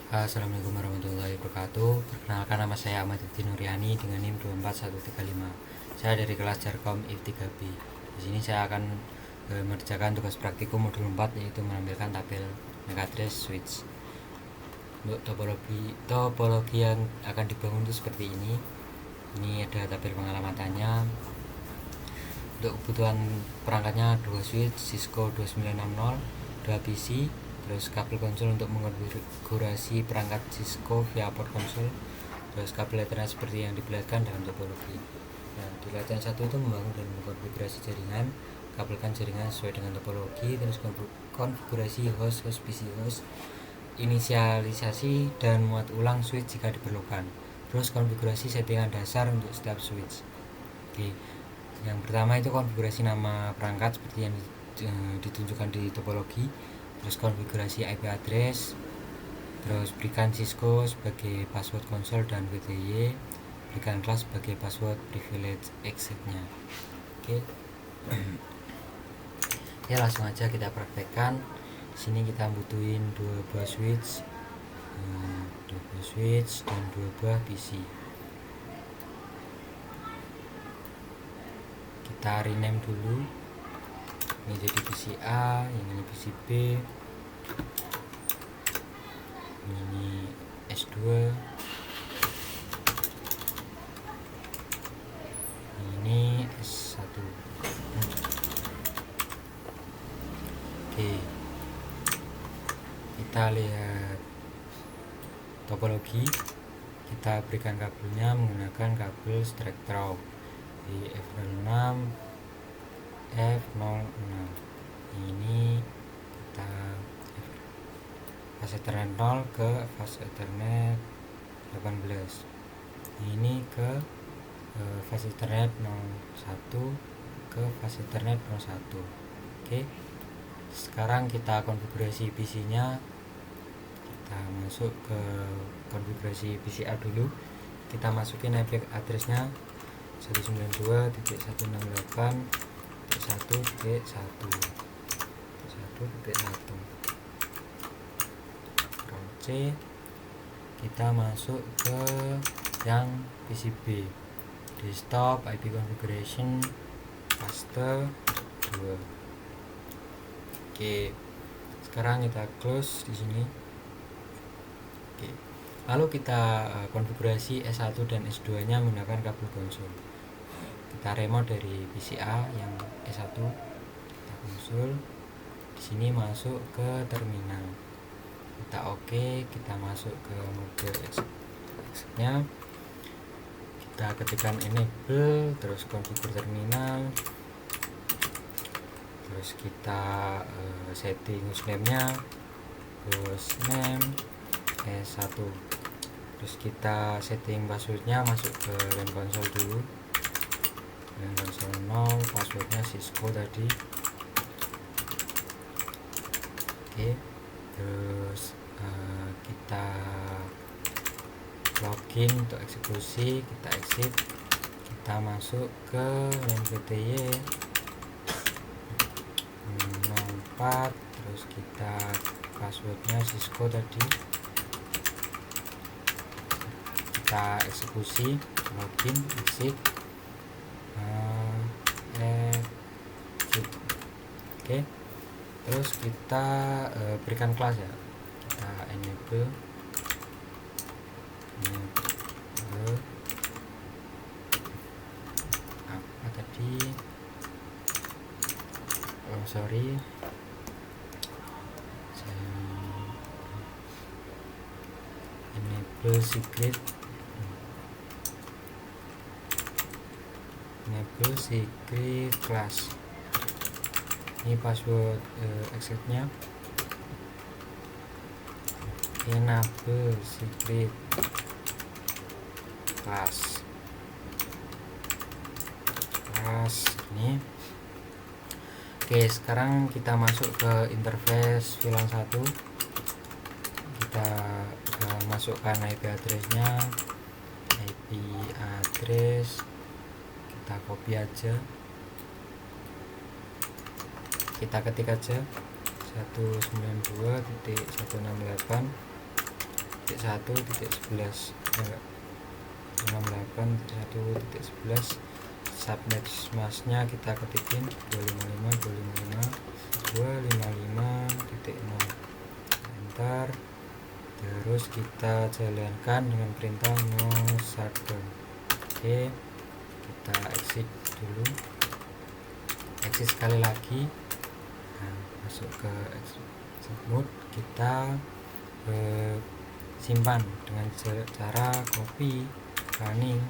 Assalamualaikum warahmatullahi wabarakatuh. Perkenalkan, nama saya Ahmaduddin Nuryani dengan NIM 24135. Saya dari kelas Jarkom IF3B. Di sini saya akan mengerjakan tugas praktikum modul 4, yaitu menampilkan tabel megatrace switch. Untuk topologi yang akan dibangun itu seperti ini. Ini ada tabel pengalamannya. Untuk kebutuhan perangkatnya 2 switch Cisco 2960, 2 PC, terus kabel konsol untuk mengonfigurasi perangkat Cisco via port konsol, terus kabel Ethernet seperti yang diperlihatkan dalam topologi. Nah, di latihan 1 itu membangun dan mengkonfigurasi jaringan, kabelkan jaringan sesuai dengan topologi, terus konfigurasi host PC host, inisialisasi dan muat ulang switch jika diperlukan, terus konfigurasi settingan dasar untuk setiap switch. Oke, yang pertama itu konfigurasi nama perangkat seperti yang ditunjukkan di topologi, terus konfigurasi IP address, terus berikan Cisco sebagai password konsol dan VTY, berikan kelas sebagai password privilege exit-nya. Oke. Ya, langsung aja kita praktekkan. Sini kita butuhin 2 buah switch, 2 buah switch dan 2 buah PC. Kita rename dulu. Ini jadi PC A, yang ini PC B, ini S2, ini S1. Oke, kita lihat topologi. Kita berikan kabelnya menggunakan kabel straight through di F06, F06. Ini kita fase Ethernet 0 ke fase Ethernet 18. Ini ke fase Ethernet 01 ke fase Ethernet 01. Oke. Sekarang kita konfigurasi PC-nya. Kita masuk ke konfigurasi PCA dulu. Kita masukin IP address-nya 192.168.1.1. Ctrl C. Kita masuk ke yang PCB. Desktop IP configuration paste 2. Oke. Sekarang kita close di sini. Oke. Lalu kita konfigurasi S1 dan S2-nya menggunakan kabel konsol. Kita remote dari PCA yang S1. Kita konsol. Di sini masuk ke terminal. Kita oke, kita masuk ke mode exit-nya. Kita ketikkan enable, terus konfigur terminal. Terus kita setting hostname-nya, hostname S1. Terus kita setting passwordnya, masuk ke LAN console dulu. LAN console 0, passwordnya Cisco tadi. Oke. Terus kita login untuk eksekusi, kita exit, kita masuk ke LAN VTY 04, terus kita passwordnya Cisco tadi, kita eksekusi, login, exit, exit. Oke. Terus kita berikan kelas ya. Kita enable apa tadi, sorry, enable secret class. Ini password exit-nya, enable secret class ini. Oke, sekarang kita masuk ke interface VLAN 1. Kita masukkan IP address-nya, IP address kita copy aja, kita ketik aja 192.168 1.1.11 68.1.11 subnet masnya kita ketikin 255.255.0 enter. Terus kita jalankan dengan perintah no shutdown. Oke, kita exit dulu, exit sekali lagi. Nah, masuk ke exit mode, kita simpan dengan cara copy running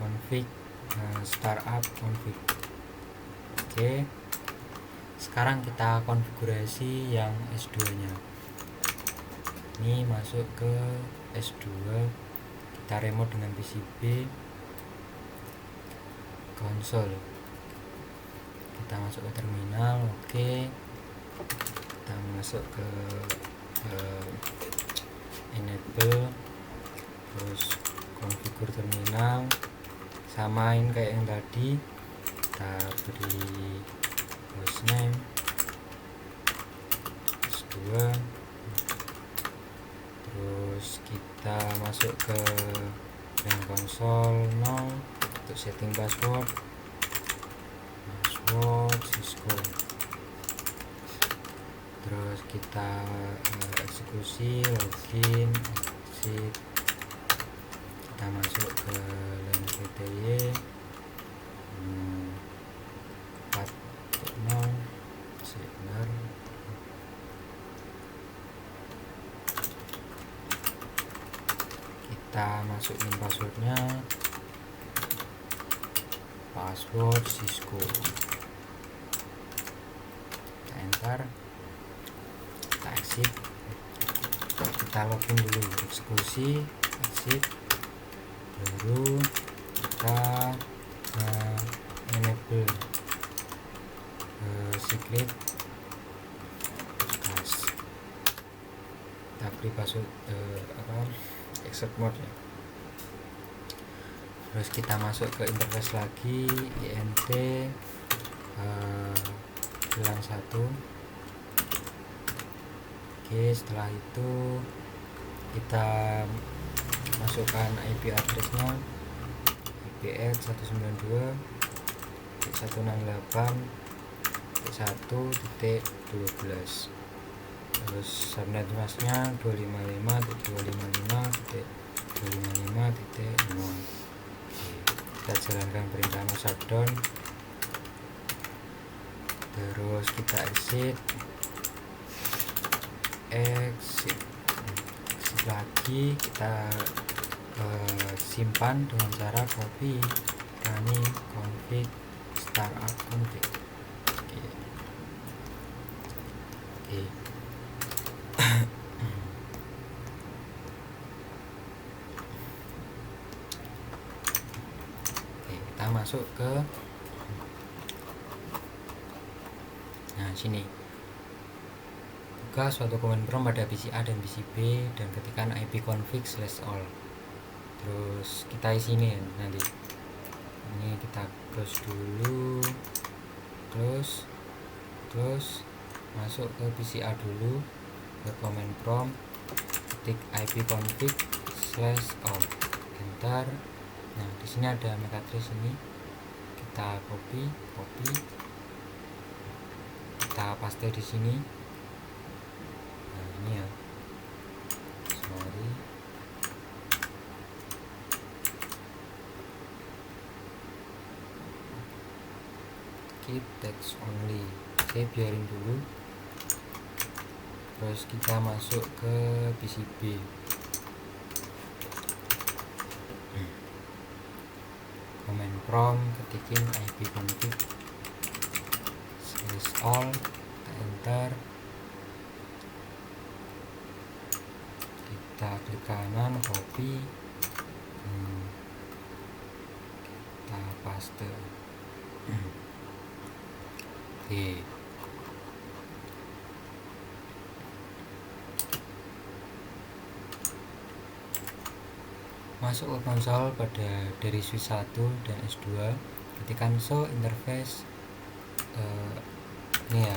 config startup config. Oke, sekarang kita konfigurasi yang S2 nya. Ini masuk ke S2, kita remote dengan PCB konsol, kita masuk ke terminal. Oke, kita masuk ke enable, terus konfigur terminal, samain kayak yang tadi, kita beri hostname S2, terus kita masuk ke main konsol 0 untuk setting password Cisco. Terus kita eksekusi login exit, kita masuk ke LAN VTY 4.0 sebentar. Kita masukin passwordnya, password Cisco, kita enter, kita exit, kita login dulu, eksekusi exit, baru kita enable secret pass, kita beri password exit mode ya. Terus kita masuk ke interface lagi, int bilang 1. Oke, setelah itu kita masukkan IP addressnya, IPX 192.168.1.12. terus subnet masnya 255.255.255.0. kita jalankan perintah no shutdown, terus kita exit lagi, kita simpan dengan cara copy running config startup config. Oke. Kita masuk ke sini, buka suatu command prompt pada PC A dan PC B dan ketikkan ipconfig/all. Terus kita isi ini nanti. Ini kita close dulu, close, masuk ke PC A dulu, ke command prompt, ketik ipconfig/all, enter. Nah, di sini ada MAC address ini, kita copy, kita paste di sini. Nah, ini ya, sorry, keep text only. Oke, biarin dulu. Terus kita masuk ke PCB, command prompt, ketikin ipconfig/all, enter. Kita klik kanan, copy, kita paste. Oke, masuk ke konsol pada dari switch 1 dan S2, ketikkan show interface ini ya,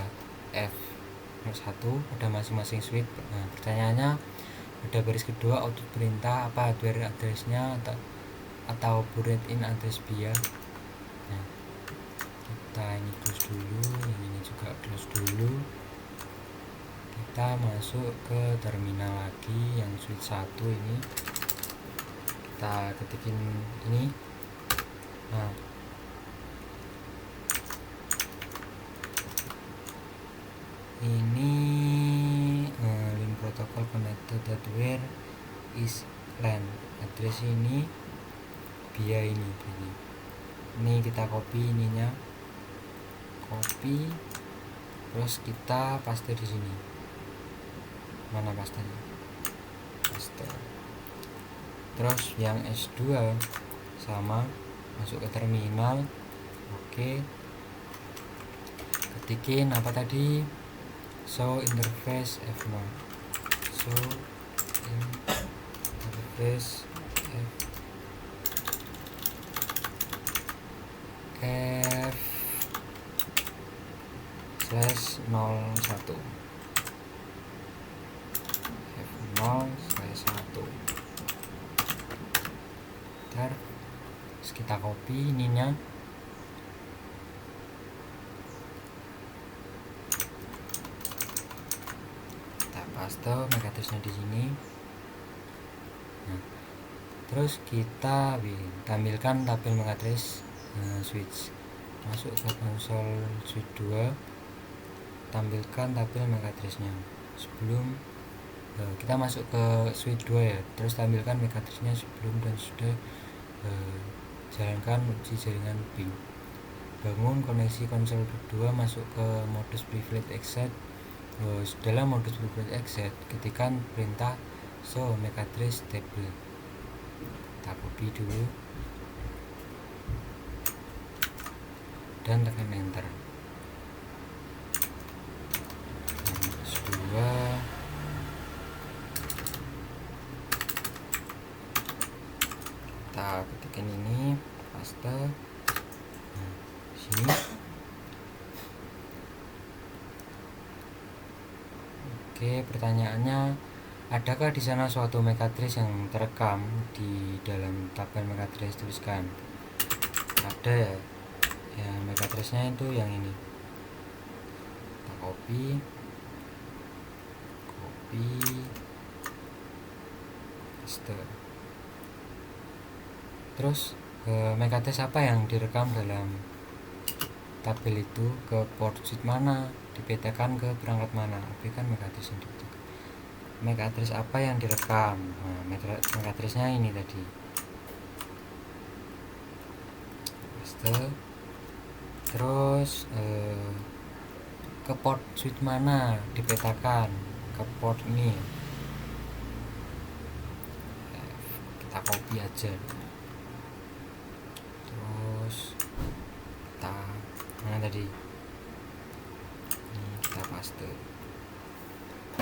F1 pada masing-masing switch. Nah, pertanyaannya Pada baris kedua output perintah apa hardware addressnya atau buried in address BIA. Nah, kita ini close dulu, yang ini juga close dulu. Kita masuk ke terminal lagi yang switch 1 ini, kita ketikin ini. Nah, ini link protocol connected hardware is LAN address ini BIA ini kita copy ininya, copy, terus kita paste di sini. Mana pastenya? Paste. Terus yang S2 sama, masuk ke terminal. Oke, ketikin apa tadi? Show interface F0, show interface F/01 F0/1. Terus kita copy ininya, kita paste MAC address-nya di sini. Nah, terus kita tampilkan tabel MAC address switch. Masuk ke konsol switch 2, tampilkan tabel MAC address-nya. Sebelum kita masuk ke switch 2 ya, terus tampilkan MAC address-nya sebelum dan sudah jalankan uji jaringan ping. Bangun koneksi konsol kedua, masuk ke modus privilege exit. Dalam modus privilege exit, ketikkan perintah show MAC address table. Kita copy dulu dan tekan enter. S2 kita ketikin ini, paste. Nah, sini. Oke, pertanyaannya, adakah di sana suatu MAC address yang terekam di dalam tabel MAC address? Tuliskan. Ada ya. Ya, MAC address-nya itu yang ini. Kita copy, paste. Terus MAC address apa yang direkam dalam tabel itu, ke port switch mana, dipetakan ke perangkat mana. Tapi kan MAC address itu. MAC address apa yang direkam? Nah, MAC address-nya ini tadi. Paste. Terus ke port switch mana dipetakan, ke port ini. Kita copy aja. Terus kita mana tadi? Ini kita paste.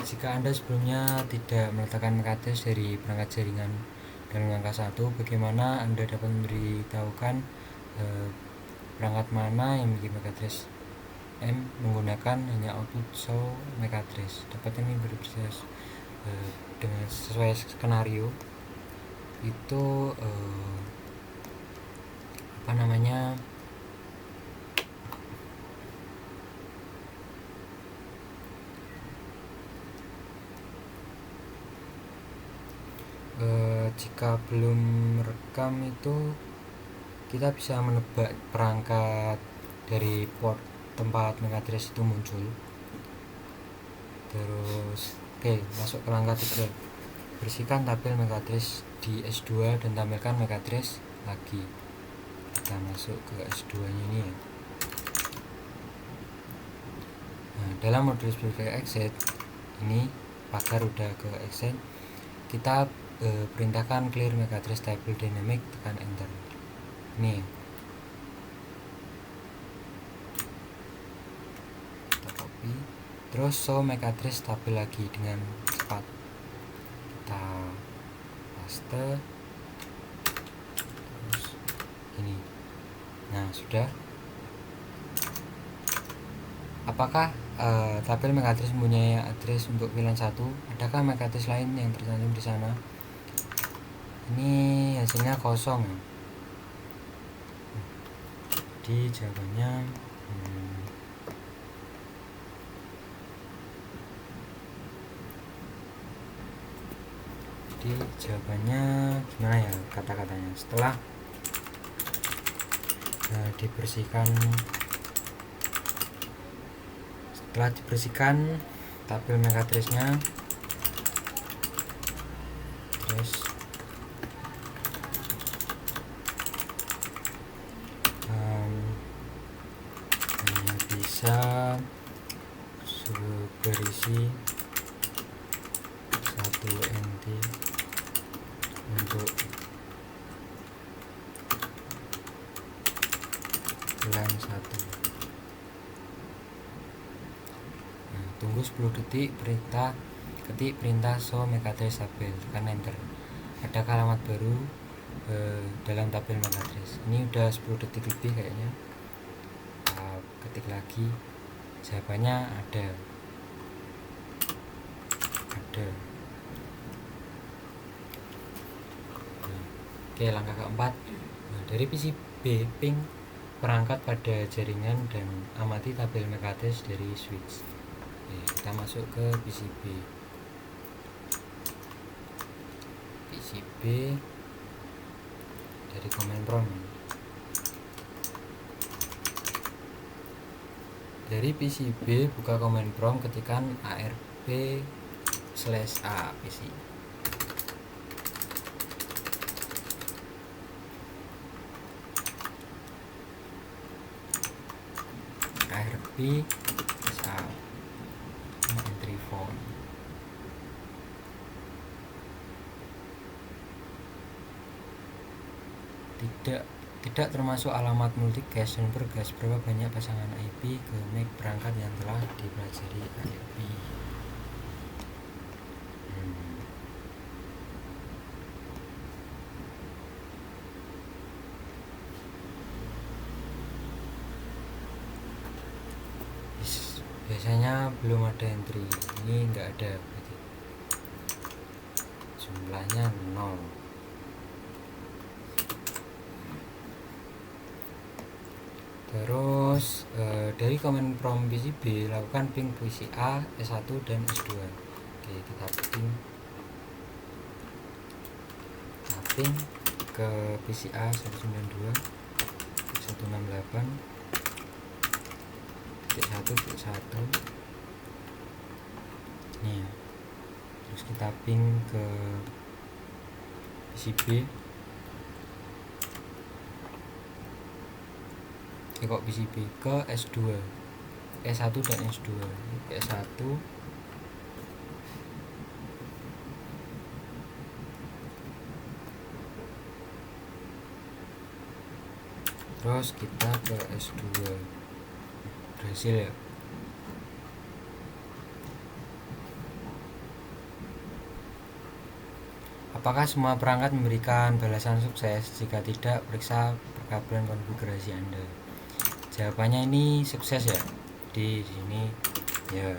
Jika Anda sebelumnya tidak meletakkan MAC address dari perangkat jaringan dalam langkah 1, bagaimana Anda dapat memberitahukan perangkat mana yang memiliki MAC address M menggunakan hanya output show MAC address. Dapat ini berproses dengan sesuai skenario itu apa namanya, jika belum rekam itu kita bisa menebak perangkat dari port tempat MAC address itu muncul. Terus masuk ke langkah 3, bersihkan tabel MAC address di S2 dan tampilkan MAC address lagi. Kita masuk ke S2 nya ini ya. Nah, dalam modus privilege exit ini, pagar udah ke exit, kita perintahkan clear MAC address table dynamic, tekan enter. Ini ya. Kita copy, terus show MAC address tabel lagi dengan cepat. Kita paste. Terus ini. Nah, sudah. Apakah tabel MAC address mempunyai address untuk pilihan 1. Adakah MAC address lain yang tercantum di sana? Ini hasilnya kosong. Jadi jawabannya gimana ya kata-katanya? Setelah dibersihkan tabel MAC address-nya, terus hanya bisa berisi 1 NT untuk pilihan 1. Tunggu 10 detik, ketik perintah show MAC address tabel, tekan enter. Adakah alamat baru dalam tabel MAC address? Ini udah 10 detik lebih kayaknya. Ketik lagi, jawabannya ada. Oke, langkah keempat, dari PCB ping perangkat pada jaringan dan amati tabel MAC address dari switch. Kita masuk ke PCB dari command prompt. Dari PCB buka command prompt, ketikkan arp/a PC. arp/a entry phone. Tidak termasuk alamat multicast dan bergas berapa banyak pasangan IP ke MAC perangkat yang telah dipelajari ARP. Biasanya belum ada entry, ini enggak ada, berarti jumlahnya 0. Terus dari command prompt PCB lakukan ping PCA S1 dan S2. Oke, kita ping ke PCA 192 168 1.1 nih ya. Terus kita ping ke PCB kok PCB ke S2 S1 dan S2. S1 terus kita ke S2, berhasil ya. Apakah semua perangkat memberikan balasan sukses? Jika tidak, periksa perkabelan konfigurasi Anda. Jawabannya ini sukses ya. Di sini ya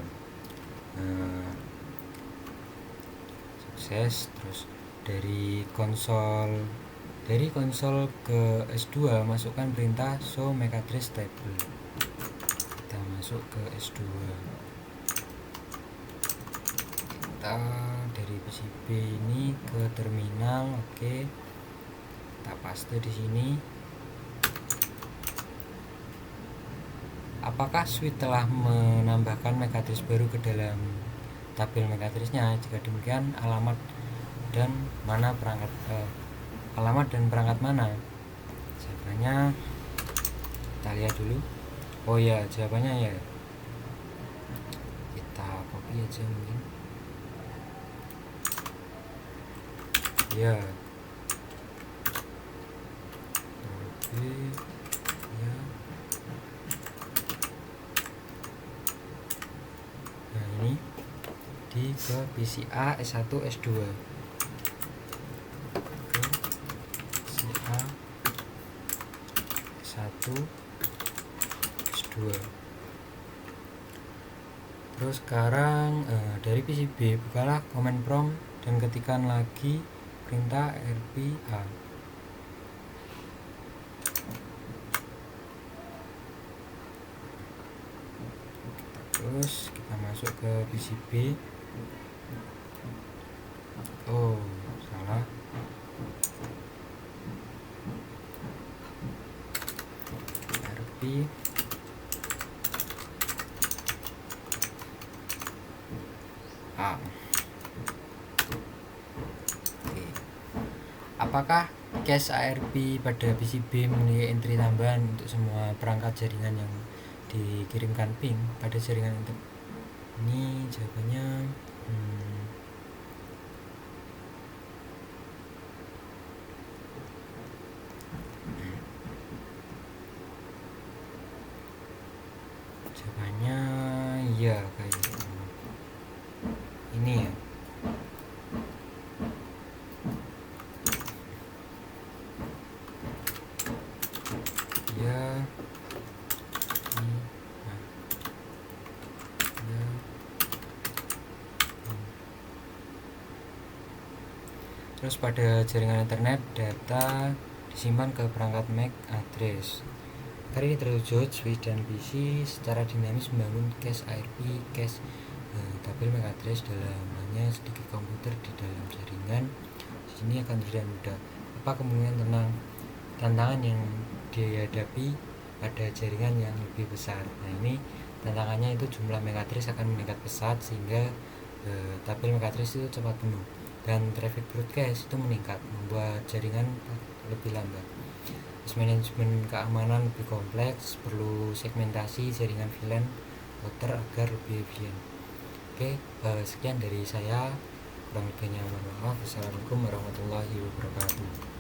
sukses. Terus dari konsol ke S2 masukkan perintah show MAC address table. Kita masuk ke S2. Kita dari PCB ini ke terminal. Oke, kita paste di sini. Apakah switch telah menambahkan MAC address baru ke dalam tabel MAC address-nya? Jika demikian, alamat dan perangkat mana? Jawabannya kita lihat dulu. Oh ya, jawabannya ya. Kita copy aja mungkin. Ya. Oke. Ya. Nah, ini di ke PCA S1 S2. Ke PCA S1 S2. Terus sekarang dari PCB bukalah command prompt dan ketikkan lagi perintah rpa. Terus kita masuk ke PCB. Oh, salah. rp a. Oke. Apakah cache ARP pada PCB memiliki entry tambahan untuk semua perangkat jaringan yang dikirimkan ping pada jaringan internet? Ini jawabannya jawabannya iya kayak ini ya. Ya. Ini. Nah. Ya. Terus pada jaringan internet data disimpan ke perangkat MAC address. Agar ini terwujud, switch dan PC secara dinamis membangun cache ARP, cache tabel MAC address dalamnya sedikit komputer di dalam jaringan. Di sini akan terlihat mudah. Apa kemungkinan tentang tantangan yang dihadapi pada jaringan yang lebih besar? Nah, ini tantangannya itu jumlah MAC address akan meningkat pesat sehingga tabel MAC address itu cepat penuh dan traffic broadcast itu meningkat, membuat jaringan lebih lambat. Manajemen keamanan lebih kompleks, perlu segmentasi jaringan VLAN router agar lebih efisien. Oke, sekian dari saya, kurang lebihnya mohon maaf. Wassalamualaikum warahmatullahi wabarakatuh.